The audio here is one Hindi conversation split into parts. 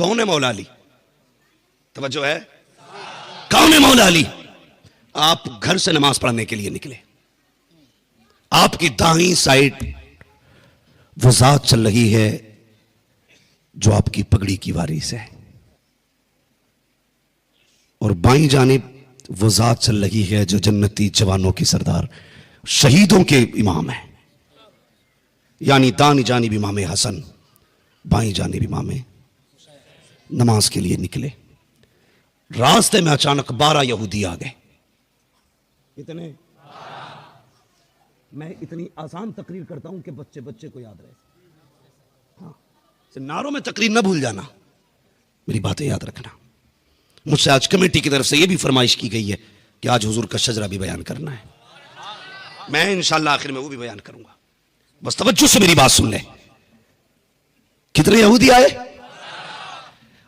कौन है मौला अली? तवज्जो है? कौन है मौला अली? आप घर से नमाज पढ़ने के लिए निकले, आपकी दाहिनी साइड वो जात चल रही है जो आपकी पगड़ी की वारिस है, और बाईं जानिब वो जात चल रही है जो जन्नती जवानों की सरदार शहीदों के इमाम है। यानी दानी जानिब इमाम हसन, बाईं जानिब इमाम। नमाज के लिए निकले, रास्ते में अचानक 12 यहूदी आ गए। कितने? मैं इतनी आसान तकरीर करता हूं कि बच्चे बच्चे को याद रहे। हाँ, नारों में तकरीर ना भूल जाना, मेरी बातें याद रखना। मुझसे आज कमेटी की तरफ से यह भी फरमाइश की गई है कि आज हुजूर का शजरा भी बयान करना है। मैं इंशाअल्लाह आखिर में वो भी बयान करूंगा, बस तवज्जो से मेरी बात सुन ले। कितने यहूदी आए?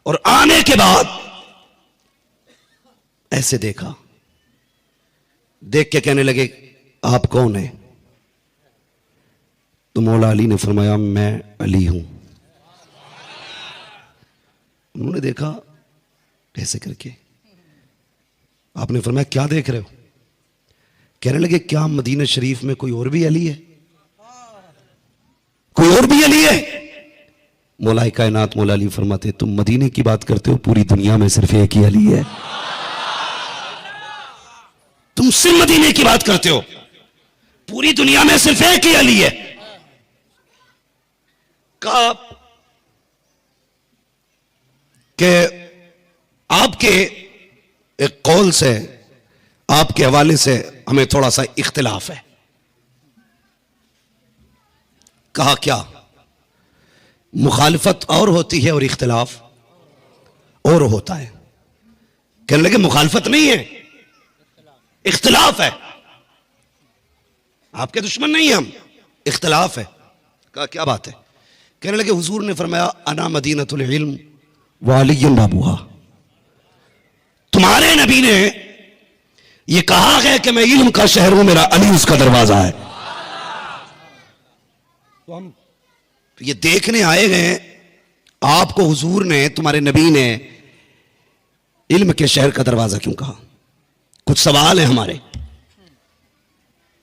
और आने के बाद ऐसे देखा, देख के कहने लगे आप कौन हैं? तो मौला अली ने फरमाया मैं अली हूं। उन्होंने देखा ऐसे करके, आपने फरमाया क्या देख रहे हो? कहने लगे क्या मदीना शरीफ में कोई और भी अली है? कोई और भी अली है? मौला कायनात मौला अली फरमाते तुम मदीने की बात करते हो, पूरी दुनिया में सिर्फ एक ही अली है। तुम सिर्फ मदीने की बात करते हो, पूरी दुनिया में सिर्फ एक ही अली है। कहा कि आपके एक कौल से, आपके हवाले से हमें थोड़ा सा इख्तिलाफ है। कहा क्या? मुखालिफत और होती है और इख्तिलाफ और होता है। कहने लगे मुखालिफत नहीं है, इख्तिलाफ है। आपके दुश्मन नहीं है हम, इख्तिलाफ है। कहा क्या बात है? कहने लगे हुजूर ने फरमाया अना मदीनतुल इल्म व अलियुन बाबुहा। तुम्हारे नबी ने यह कहा है कि मैं इल्म का शहर हूं, मेरा अली उसका दरवाजा है। तो हम ये देखने आए गए, आपको हुजूर ने, तुम्हारे नबी ने इल्म के शहर का दरवाजा क्यों कहा? कुछ सवाल है हमारे।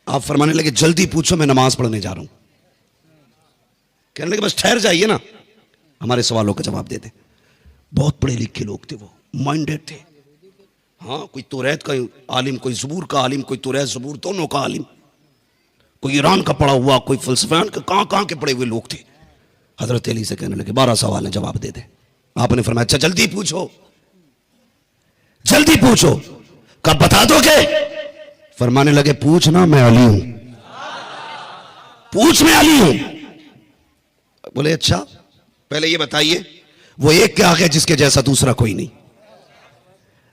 आप फरमाने लगे जल्दी पूछो, मैं नमाज पढ़ने जा रहा हूं। कहने लगे बस ठहर जाइए ना, हमारे सवालों का जवाब दे दे। बहुत पढ़े लिखे लोग थे, वो माइंडेड थे। हाँ, कोई तौरात का आलिम, कोई ज़बूर का आलिम, कोई तौरात ज़बूर दोनों का आलिम, कोई ईरान का पढ़ा हुआ, कोई फलसफान का, कहां के पढ़े हुए लोग थे। हजरत अली से कहने लगे 12 सवाल है, जवाब दे दे। आपने फरमाया अच्छा जल्दी पूछो, जल्दी पूछो। कब बता दोगे? फरमाने लगे पूछ ना, मैं अली हूं, पूछ मैं अली हूं। बोले अच्छा पहले ये बताइए वो एक क्या है जिसके जैसा दूसरा कोई नहीं?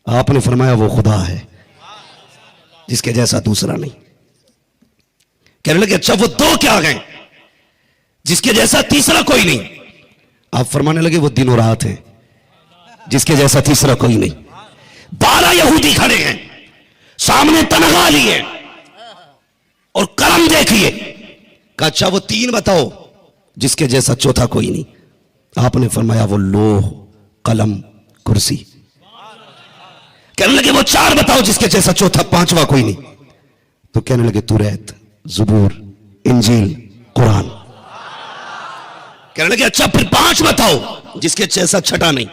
आपने फरमाया वो खुदा है जिसके जैसा दूसरा नहीं। कहने लगे अच्छा वो दो क्या गए जिसके जैसा तीसरा कोई नहीं? आप फरमाने लगे वो दिन और रात है जिसके जैसा तीसरा कोई नहीं। 12 यहूदी खड़े हैं सामने, तनख्वाह लिए और कलम देखिए। कहा अच्छा वो 3 बताओ जिसके जैसा चौथा कोई नहीं? आपने फरमाया वो लोह, कलम, कुर्सी। कहने लगे वो 4 बताओ जिसके जैसा चौथा, 5वां कोई नहीं? तो कहने लगे तौरात, ज़बूर, इंजील, कुरान। कहने लगे अच्छा फिर 5 बताओ जिसके जैसा छठा नहीं?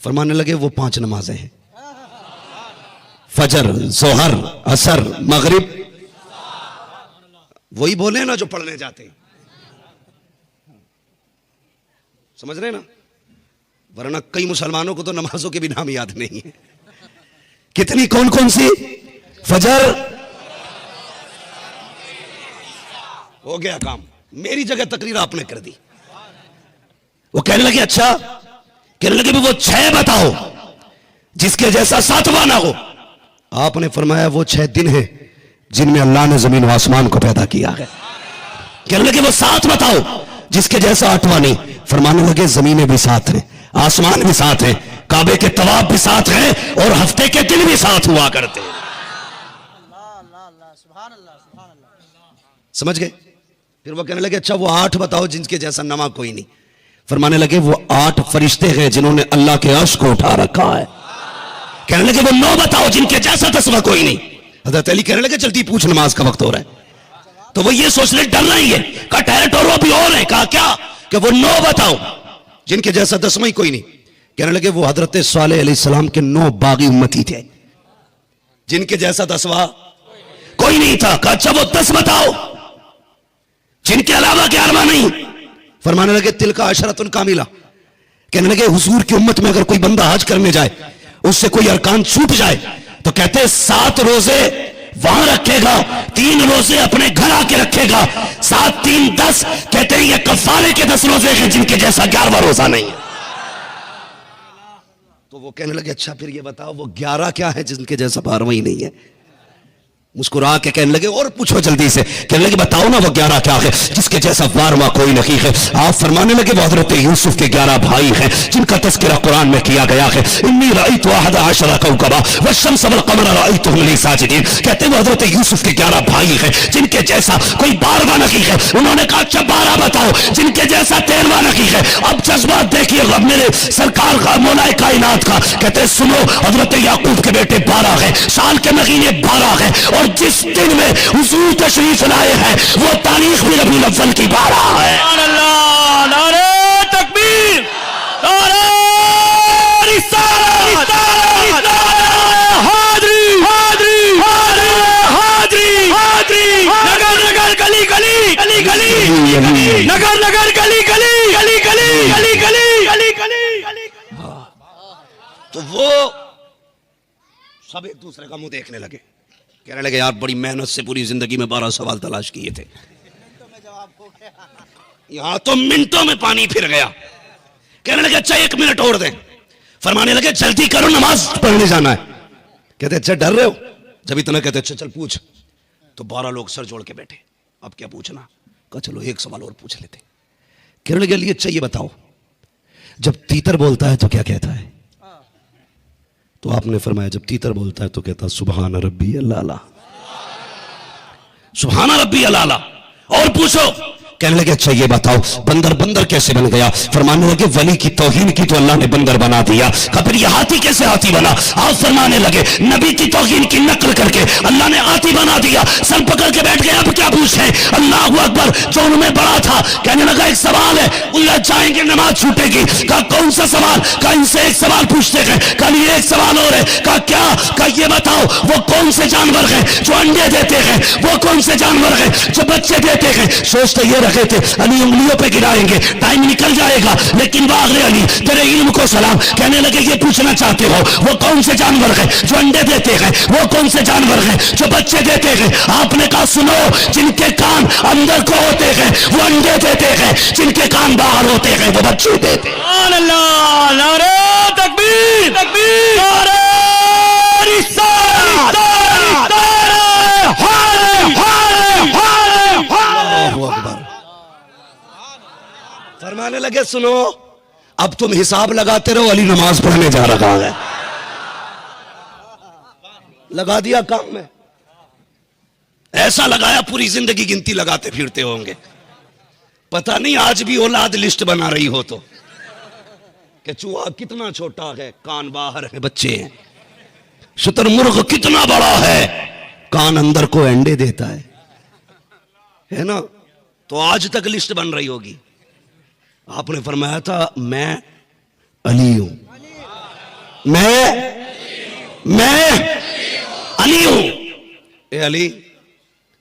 फरमाने लगे वो 5 नमाजें हैं, फजर, जोहर, असर, मगरिब। वही बोले ना जो पढ़ने जाते हैं, समझ रहे ना? वरना कई मुसलमानों को तो नमाजों के भी नाम याद नहीं है। कितनी, कौन कौन सी? फजर, हो गया काम। मेरी जगह तकरीर आपने कर दी। वो कहने लगे अच्छा, कहने लगे वो 6 बताओ जिसके जैसा 7वां ना हो? आपने फरमाया वो 6 दिन है जिनमें अल्लाह ने जमीन व आसमान को पैदा किया है। कहने लगे वो 7 बताओ जिसके जैसा 8वां नहीं? फरमाने लगे जमीनें भी साथ हैं, आसमान भी साथ हैं, काबे के तवाफ भी साथ हैं और हफ्ते के दिन भी साथ हुआ करते हैं। समझ गए? फिर वो कहने लगे अच्छा वो 8 बताओ जिनके जैसा नवा कोई नहीं? फरमाने लगे वो 8 फरिश्ते हैं जिन्होंने अल्लाह के अर्श को उठा रखा है। कहने लगे वो 9 बताओ जिनके जैसा तस्वा कोई नहीं। हजरत अली कहने लगे जल्दी पूछ, नमाज का वक्त हो रहा है। तो वो ये सोचने डर रही है, कहा टैलेंट और वो भी और है। कहा क्या? कि वो 9 बताओ जिनके जैसा तस्वा ही कोई नहीं। कहने लगे वो हजरत सालेह अलैहिस्सलाम के 9 बागी उम्मती थे जिनके जैसा तस्वा कोई नहीं था। कहा अच्छा वो 10 बताओ जिनके अलावा 11वां नहीं। फरमाने लगे तिलका अशरतुन कामिला। कहने लगे हुजूर की उम्मत में अगर कोई बंदा हज करने जाए, उससे कोई अरकान छूट जाए, तो कहते 7 रोजे वहां रखेगा, 3 रोजे अपने घर आके रखेगा, 7 3 10। कहते हैं ये कफारे के 10 रोजे हैं जिनके जैसा 11वां रोजा नहीं है। तो वो कहने लगे अच्छा फिर ये बताओ वो 11 क्या है जिनके जैसा 12वां ही नहीं है। मुस्कुरा के कहने लगे और पूछो जल्दी से। कहने लगे बताओ ना वो 11 क्या है जिसके जैसा 12वां कोई नहीं है। आप फरमाने लगे वो हजरत यूसुफ के 11 भाई हैं जिनका तस्करा कुरान में किया गया है। इन्नी रअयतु अहदा अशरा कौकबा वश्शम्स वल क़मर रअयतुहुम ली साजिदीन। कहते हैं वो हजरत यूसुफ के 11 भाई हैं जिनके जैसा कोई 12वां नहीं है। उन्होंने कहा अच्छा 12 बताओ जिनके जैसा 13वां नहीं है। अब जज्बात देखिए मेरे सरकार का, मौलाए कायनात का। कहते हैं सुनो हजरत याकूब के बेटे 12 हैं, साल के महीने 12 हैं, और जिस दिन में हुजूर तशरीफ लाए हैं वो तारीख भी रबीउल अव्वल की 12 है। अल्लाह, नारे तकबीर, नारे रिसालत, हाज़री, हाज़री, हाज़री, हाज़री, नगर नगर गली गली, गली गली, नगर नगर गली गली, गली गली, गली गली, गली गली। तो वो सब एक दूसरे का मुंह देखने लगे। कहने लगे यार बड़ी मेहनत से पूरी जिंदगी में 12 सवाल तलाश किए थे, यहां तो मिनटों में पानी फिर गया। कहने लगे अच्छा 1 मिनट और दें। फरमाने लगे जल्दी करो नमाज पढ़ने जाना है। कहते अच्छा डर रहे हो? जब इतना कहते अच्छा चल पूछ। तो 12 लोग सर जोड़ के बैठे, अब क्या पूछना? कहा चलो 1 सवाल और पूछ लेते। कहने लगे लिए अच्छा ये बताओ जब तीतर बोलता है तो क्या कहता है? तो आपने फरमाया जब तीतर बोलता है तो कहता सुभान रब्बी अल-आला, सुभान रब्बी अल-आला। और पूछो। कहने लगे अच्छा ये बताओ बंदर बंदर कैसे बन गया? फरमाने लगे वली की तौहीन की तो अल्लाह ने बंदर बना दिया। फिर ये हाथी कैसे हाथी बना? आप फरमाने लगे नबी की तौहीन की नकल करके अल्लाह ने हाथी बना दिया। सर पकड़ के बैठ गए, अब क्या पूछे? अल्लाहू अकबर। जो उनमें बड़ा था कहने लगा एक सवाल है, उलझ जाएंगे नमाज छूटेगी। कहा कौन सा सवाल? कहा इनसे एक सवाल पूछते हैं। कल ये एक सवाल और है। कहा क्या? कहा ये बताओ वो कौन से जानवर हैं जो अंडे देते हैं? वो कौन से जानवर हैं जो बच्चे देते हैं? सोचते ये थे अली उंगलियों पे गिराएंगे, टाइम निकल जाएगा, लेकिन वागरे अली तेरे इल्म को सलाम। कहने लगे ये पूछना चाहते हो वो कौन से जानवर हैं जो अंडे देते हैं? वो कौन से जानवर हैं जो बच्चे देते हैं? आपने कहा सुनो जिनके कान अंदर को होते हैं वो अंडे देते हैं, जिनके कान बाहर होते हैं वो बच्चे देते हैं। अल्लाह, नारे तकबीर, तकबीर, नारे रिसालत, फरमाने लगे सुनो अब तुम हिसाब लगाते रहो, अली नमाज पढ़ने जा रहा है। लगा दिया काम में, ऐसा लगाया पूरी जिंदगी गिनती लगाते फिरते होंगे। पता नहीं आज भी औलाद लिस्ट बना रही हो तो कि चूहा कितना छोटा है, कान बाहर है, बच्चे हैं। शुतुरमुर्ग कितना बड़ा है, कान अंदर को अंडे देता है ना? तो आज तक लिस्ट बन रही होगी। आपने फरमाया था मैं अली हूं, मैं अली हूं। ए अली,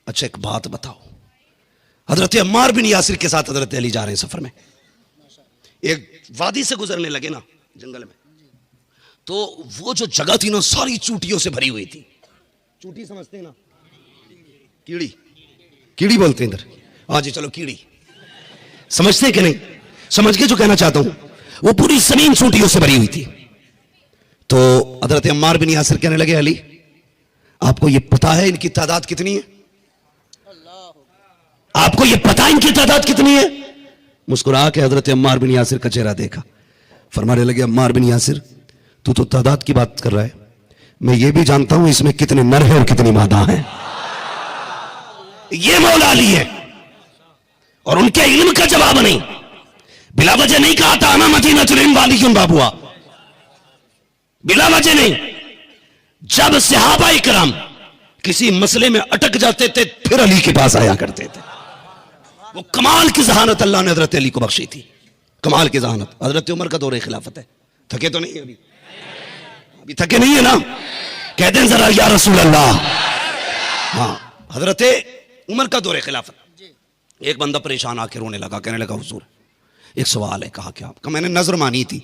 अच्छा एक बात बताओ, हजरत अम्मार बिन यासिर के साथ हजरत अली जा रहे हैं सफर में, एक वादी से गुजरने लगे ना जंगल में, तो वो जो जगह थी ना सारी चूटियों से भरी हुई थी। चूटी समझते हैं ना? कीड़ी, कीड़ी बोलते हैं इधर। हाँ जी चलो कीड़ी, समझते हैं कि नहीं? समझ के जो कहना चाहता हूं, वो पूरी जमीन चूटियों से भरी हुई थी। तो हजरत अम्मार बिन यासिर कहने लगे अली आपको ये पता है इनकी तादाद कितनी है? आपको ये पता है इनकी तादाद कितनी है? मुस्कुरा के हजरत अम्मार बिन यासिर का चेहरा देखा, फरमाने लगे अम्मार बिन यासिर तू तो तादाद की बात कर रहा है, मैं ये भी जानता हूं इसमें कितने नर हैं और कितनी मादा हैं। ये मौला अली है और उनके इल्म का जवाब नहीं। बिला वजह नहीं कहा था अना मदीना तुलिन वाली क्यों बाबुआ, बिला वजह नहीं। जब सहाबा इकराम किसी मसले में अटक जाते थे फिर अली के पास आया करते थे। वो कमाल की जहानत अल्लाह ने हजरत अली को बख्शी थी, कमाल की जहानत। हजरत उमर का दौरे खिलाफत है, थके तो नहीं अभी, अभी थके नहीं है ना, कहते हैं जरा या रसूल अल्लाह। हाँ, हजरत उमर का दौरे खिलाफत। एक बंदा परेशान आके रोने लगा, कहने लगा हुजूर एक सवाल है। कहा क्या? कहा मैंने नजर मानी थी,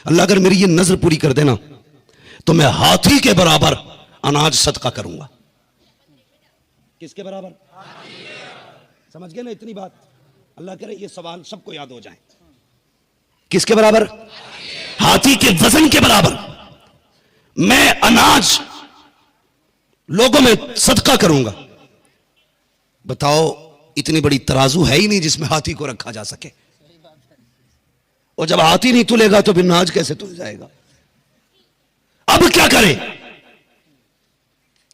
अल्लाह अगर मेरी ये नजर पूरी कर देना तो मैं हाथी के बराबर अनाज सदका करूंगा। किसके बराबर? समझ गए ना इतनी बात? अल्लाह करे ये सवाल सबको याद हो जाए। किसके बराबर? हाथी के वजन के बराबर मैं अनाज लोगों में सदका करूंगा। बताओ, इतनी बड़ी तराजू है ही नहीं जिसमें हाथी को रखा जा सके। और जब हाथी नहीं तुलेगा तो फिर अनाज कैसे तुल जाएगा? अब क्या करें?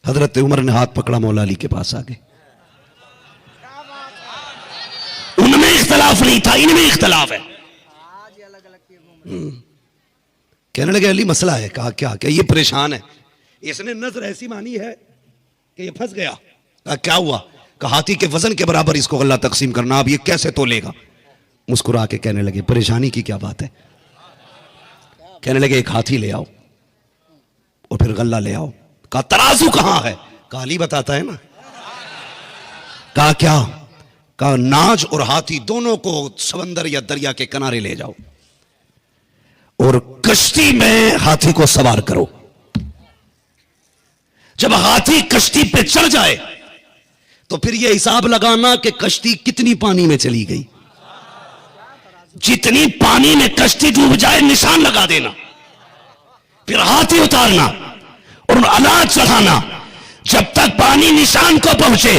हजरत उमर ने हाथ पकड़ा, मौला अली के पास आ गए। उनमें इख्तलाफ नहीं था, इनमें इख्तलाफ है। कहने लगे अली मसला है। कहा क्या? क्या ये परेशान है, इसने नजर ऐसी मानी है कि ये फंस गया। कहा क्या हुआ? कहा हाथी के वजन के बराबर इसको गल्ला तकसीम करना, अब ये कैसे तोलेगा? मुस्कुरा के कहने लगे परेशानी की क्या बात है? कहने लगे एक हाथी ले आओ और फिर गल्ला ले आओ। कहा तराजू कहां है? कहा अली बताता है ना। कहा क्या? कहा नाज और हाथी दोनों को समंदर या दरिया के किनारे ले जाओ और कश्ती में हाथी को सवार करो। जब हाथी कश्ती पे चढ़ जाए तो फिर यह हिसाब लगाना कि कश्ती कितनी पानी में चली गई। जितनी पानी में कश्ती डूब जाए निशान लगा देना, फिर हाथी उतारना और अनाज चढ़ाना। जब तक पानी निशान को पहुंचे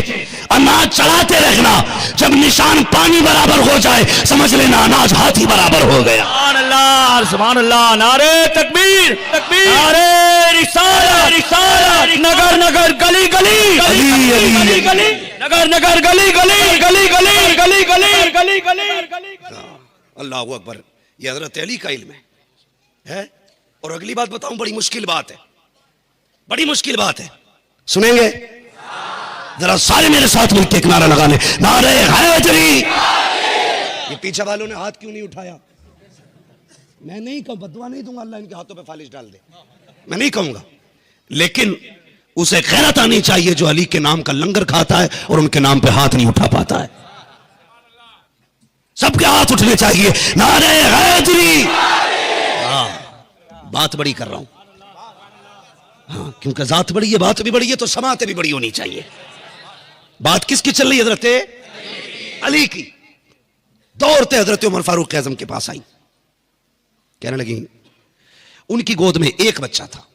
अनाज चढ़ाते रहना। जब निशान पानी बराबर हो जाए समझ लेना अनाज हाथी बराबर हो गया। सुभान अल्लाह, नारे तकबीर तकबीर, नारे रिसालत रिसालत, नगर नगर गली गली गली गली, नगर नगर गली गली गली गली गली गली गली गली गली। अल्लाह अकबर। ये हजरत अली का इल्म है। और अगली बात बताऊं, बड़ी मुश्किल बात है, बड़ी मुश्किल बात है। सुनेंगे? जरा सारे मेरे साथ मिलकर एक नारा लगा ले, नारे हैदरी। ये पीछे वालों ने हाथ क्यों नहीं उठाया? मैं नहीं कहूं, बदुआ नहीं दूंगा अल्लाह इनके हाथों पे फालिश डाल दे, मैं नहीं कहूंगा, लेकिन उसे गैरत आनी चाहिए जो अली के नाम का लंगर खाता है और उनके नाम पे हाथ नहीं उठा पाता है। सबके हाथ उठने चाहिए, नारे हैदरी। बात बड़ी कर रहा हूं, हाँ, क्योंकि जात बड़ी है, बात भी बड़ी है, तो समात भी बड़ी होनी चाहिए। बात किसकी चल रही है? हजरत अली की। दो औरतें हजरत उमर फारूक आजम के पास आई, कहने लगी उनकी गोद में एक बच्चा था।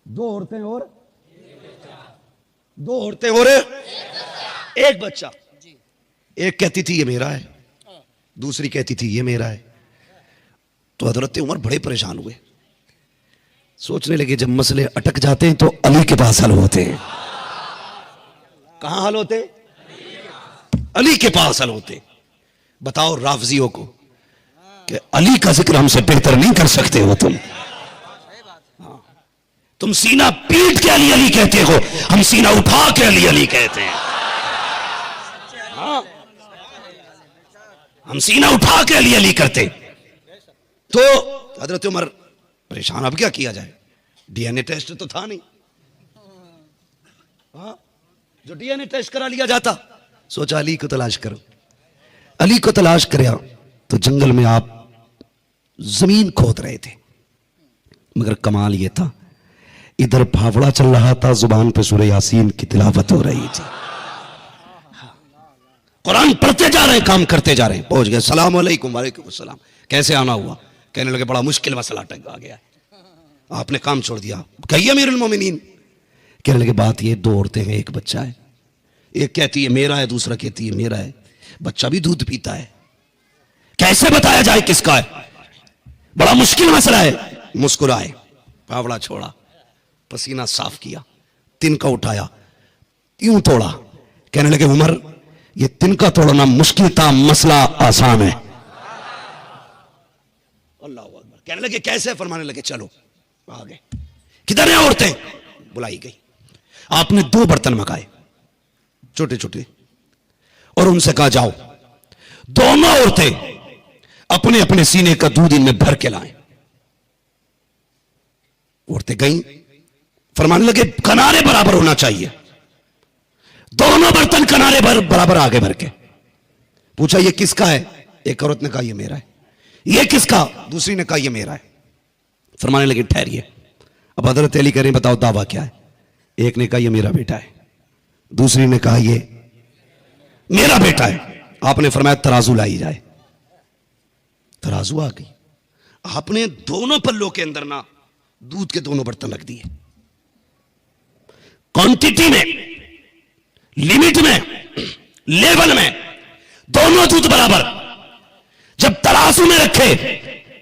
दो औरतें और एक बच्चा। एक कहती थी ये मेरा है, दूसरी कहती थी ये मेरा है। तो हजरत उमर बड़े परेशान हुए, सोचने लगे जब मसले अटक जाते हैं तो अली के पास हल होते हैं। कहां हल होते? अली के पास हल होते। बताओ राफजियों को कि अली का जिक्र हमसे बेहतर नहीं कर सकते हो तुम। तुम सीना पीट के अली अली कहते हो, हम सीना उठा के अली अली कहते हैं। हाँ, हम सीना उठा के अली अली करते। तो हजरत उमर परेशान, अब क्या किया जाए? डीएनए टेस्ट तो था नहीं। हाँ, जो डीएनए टेस्ट करा लिया जाता। सोचा अली को तलाश करो। अली को तलाश कराया तो जंगल में आप जमीन खोद रहे थे, मगर कमाल यह था इधर फावड़ा चल रहा था, जुबान पे सूरह यासीन की तिलावत हो रही थी। कुरान पढ़ते जा रहे हैं, काम करते जा रहे हैं। पहुंच गए, सलाम अलैकुम। वालेकुम सलाम। कैसे आना हुआ? कहने लगे बड़ा मुश्किल मसला अटक आ गया, आपने काम छोड़ दिया। कहिए अमीरुल मोमिनीन। कहने लगे बात ये, दो औरतें हैं, एक बच्चा है। एक कहती है मेरा है, दूसरा कहती है मेरा है। बच्चा भी दूध पीता है, कैसे बताया जाए किसका है? बड़ा मुश्किल मसला है। मुस्कुराए, फावड़ा छोड़ा, पसीना साफ किया, तिनका उठाया, यूं तोड़ा। कहने लगे उमर ये तिनका तोड़ना मुश्किल था, मसला आसान है। कहने लगे कैसे? फरमाने लगे चलो आ गए। किधर है औरतें? बुलाई गई। आपने 2 बर्तन मंगाए छोटे छोटे और उनसे कहा जाओ दोनों औरतें अपने अपने सीने का दूध इनमें भर के लाएं। औरतें गईं, फरमाने लगे किनारे बराबर होना चाहिए। दोनों बर्तन किनारे बराबर आगे भर के। पूछा ये किसका है? एक औरत ने कहा ये मेरा है। ये किसका? दूसरी ने कहा ये मेरा है। फरमाने लगे ठहरिए, अब हजरत अली कह रहे हैं बताओ दावा क्या है? एक ने कहा ये मेरा बेटा है, दूसरी ने कहा ये मेरा बेटा है। आपने फरमाया तराजू लाई जाए। तराजू आ गई। आपने दोनों पल्लों के अंदर ना दूध के दोनों बर्तन रख दिए, क्वांटिटी में, लिमिट में, लेवल में, दोनों दूध बराबर। जब तराजू में रखे,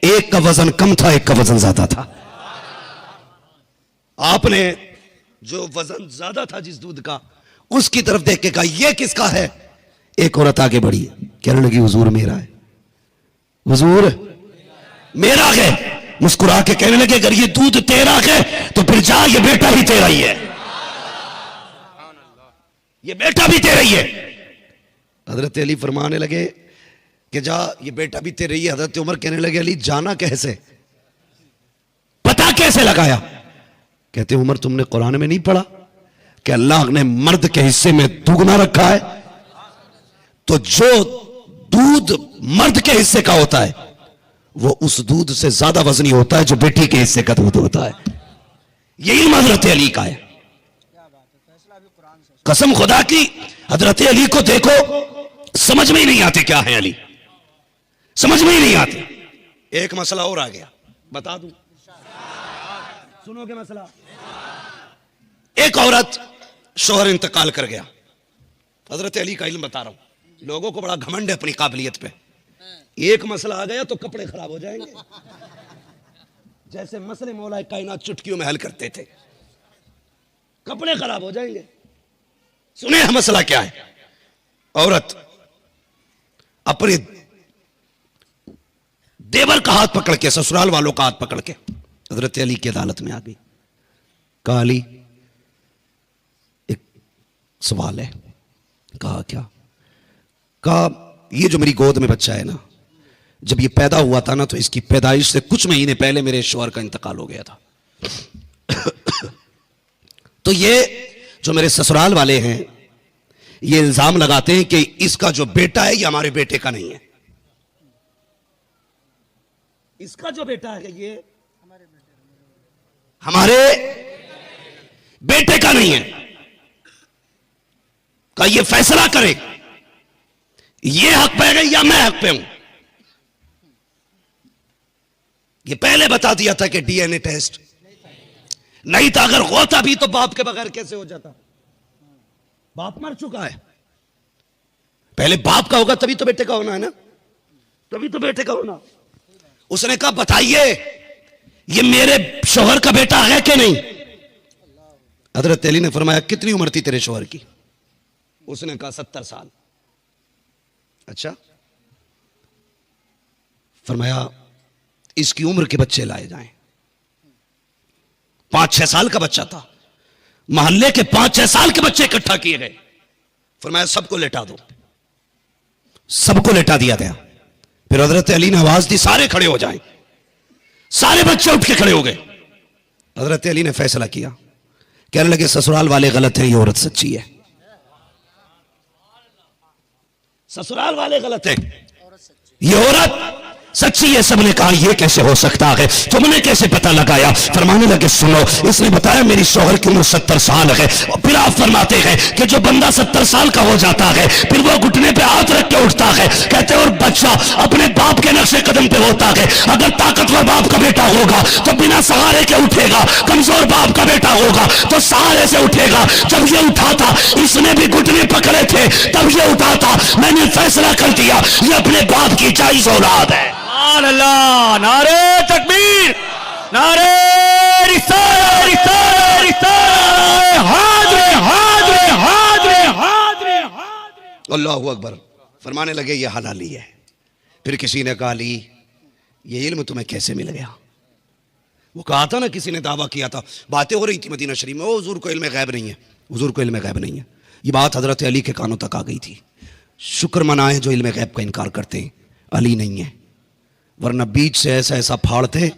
एक का वजन कम था, एक का वजन ज्यादा था। आपने जो वजन ज्यादा था जिस दूध का, उसकी तरफ देख के कहा यह किसका है? एक औरत आगे बढ़ी, कहने लगी हुजूर मेरा है, हुजूर मेरा है। मुस्कुरा के कहने लगे अगर ये दूध तेरा है तो फिर जा, ये बेटा भी तेरा ही है, ये बेटा भी तेरा ही है। हजरत अली फरमाने लगे कि जा ये बेटा भी तेरा ही है। हजरत उमर कहने लगे अली जाना कैसे, पता कैसे लगाया? कहते उमर तुमने कुरान में नहीं पढ़ा कि अल्लाह ने मर्द के हिस्से में दुगना रखा है? तो जो दूध मर्द के हिस्से का होता है वो उस दूध से ज्यादा वजनी होता है जो बेटी के हिस्से का दूध होता है। यही हजरत अली का है। कसम खुदा की, हजरत अली को देखो समझ में ही नहीं आते क्या है अली, समझ में ही नहीं आते। एक मसला और आ गया, बता दूं, सुनोगे मसला? एक औरत शोहर इंतकाल कर गया। हजरत अली का इल्म बता रहा हूं, लोगों को बड़ा घमंड है अपनी काबिलियत पे। एक मसला आ गया तो कपड़े खराब हो जाएंगे, जैसे मसले मौला कायनात चुटकियों में हल करते थे, कपड़े खराब हो जाएंगे। सुने मसला क्या है? औरत अपने देवर का हाथ पकड़ के, ससुराल वालों का हाथ पकड़ के हजरत अली की अदालत में आ गई। कहा अली एक सवाल है। कहा क्या? कहा ये जो मेरी गोद में बच्चा है ना, जब ये पैदा हुआ था ना तो इसकी पैदाइश से कुछ महीने पहले मेरे शौहर का इंतकाल हो गया था। तो ये जो मेरे ससुराल वाले हैं ये इल्जाम लगाते हैं कि इसका जो बेटा है ये हमारे बेटे का नहीं है, इसका जो बेटा है ये हमारे बेटे का नहीं है। का ये फैसला करे ये हक पे है या मैं हक पे हूं। ये पहले बता दिया था कि डीएनए टेस्ट नहीं था, अगर होता भी तो बाप के बगैर कैसे हो जाता? बाप मर चुका है, पहले बाप का होगा तभी तो बेटे का होना है ना, तभी तो बेटे का होना। उसने कहा बताइए ये मेरे शौहर का बेटा है कि नहीं? हजरत अली ने फरमाया कितनी उम्र थी तेरे शौहर की? उसने कहा 70 साल। अच्छा, फरमाया इसकी उम्र के बच्चे लाए जाएं। 5-6 साल का बच्चा था, मोहल्ले के 5-6 साल के बच्चे इकट्ठा किए गए। फरमाया सबको लेटा दो, सबको लेटा दिया गया। फिर हजरत अली ने आवाज दी सारे खड़े हो जाएं। सारे बच्चे उठ के खड़े हो गए। हजरत अली ने फैसला किया, कहने लगे ससुराल वाले गलत हैं, ये औरत सच्ची है। ससुराल वाले गलत हैं, ये औरत सच्ची है। सबने कहा ये कैसे हो सकता है, तुमने कैसे पता लगाया? फरमाने लगे सुनो, इसने बताया मेरी शौहर की उम्र 70 साल है। और फिर आप फरमाते हैं कि जो बंदा 70 साल का हो जाता है फिर वो घुटने पे हाथ रख के उठता है। कहते हैं और बच्चा अपने बाप के नक्शे कदम पे होता है। अगर ताकतवर बाप का बेटा होगा तो बिना सहारे के उठेगा, कमजोर बाप का बेटा होगा तो सहारे से उठेगा। जब ये उठा था इसने भी घुटने पकड़े थे, तब ये उठा था। मैंने फैसला कर दिया ये अपने बाप की जायज औलाद है। अल्लाह, नारे तकबीर, नारे रिसालत, रिसालत, रिसालत, हाज़िर, हाज़िर, हाज़िर, हाज़िर, हाज़िर। अल्लाहू अकबर। फरमाने लगे ये हलाली है। फिर किसी ने कहा ली ये इल्म तुम्हें कैसे मिल गया? वो कहा था ना, किसी ने दावा किया था, बातें हो रही थी मदीना शरीफ में, ओ हुजूर को इल्म गैब नहीं है, हुजूर को इल्म गैब नहीं है। ये बात हजरत अली के कानों तक आ गई थी। शुक्र मनाए जो इल्म गैब का इनकार करते हैं, अली नहीं है, वरना बीच से ऐसा ऐसा फाड़ते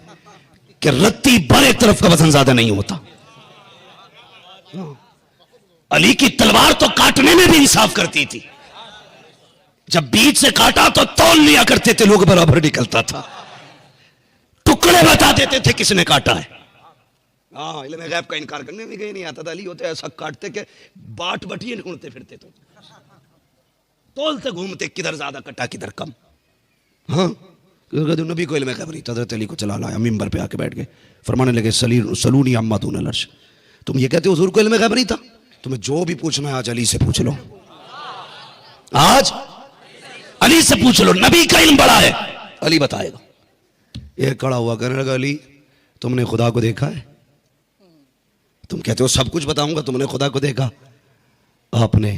कि रत्ती भर एक तरफ का वजन ज्यादा नहीं होता। अली की तलवार तो काटने में भी इंसाफ करती थी, जब बीच से काटा तो तौल लिया करते थे लोग, बराबर निकलता था। टुकड़े बता देते थे किसने काटा है। हाँ, इल्म गैब का इनकार करने में गए नहीं आता था। अली होते ऐसा काटते के बाट बटिए ढूंढते फिरते, तो तोलते घूमते, किधर ज्यादा कटा किधर कम। हाँ, नबी को इल्म गैब नहीं था। हज़रत अली को चला लाया, मिंबर पे आके बैठ गए, फरमाने लगे सलूनी अम्मा दून अलर्श। तुम ये कहते हो हुजूर को इल्म गैब नहीं था, तुम्हें जो भी पूछना है आज अली से पूछ लो, आज अली से पूछ लो, नबी का इल्म बड़ा है, अली बताएगा। एक खड़ा हुआ कहने लगा, अली तुमने खुदा को देखा है? तुम कहते हो सब कुछ बताऊंगा, तुमने खुदा को देखा? आपने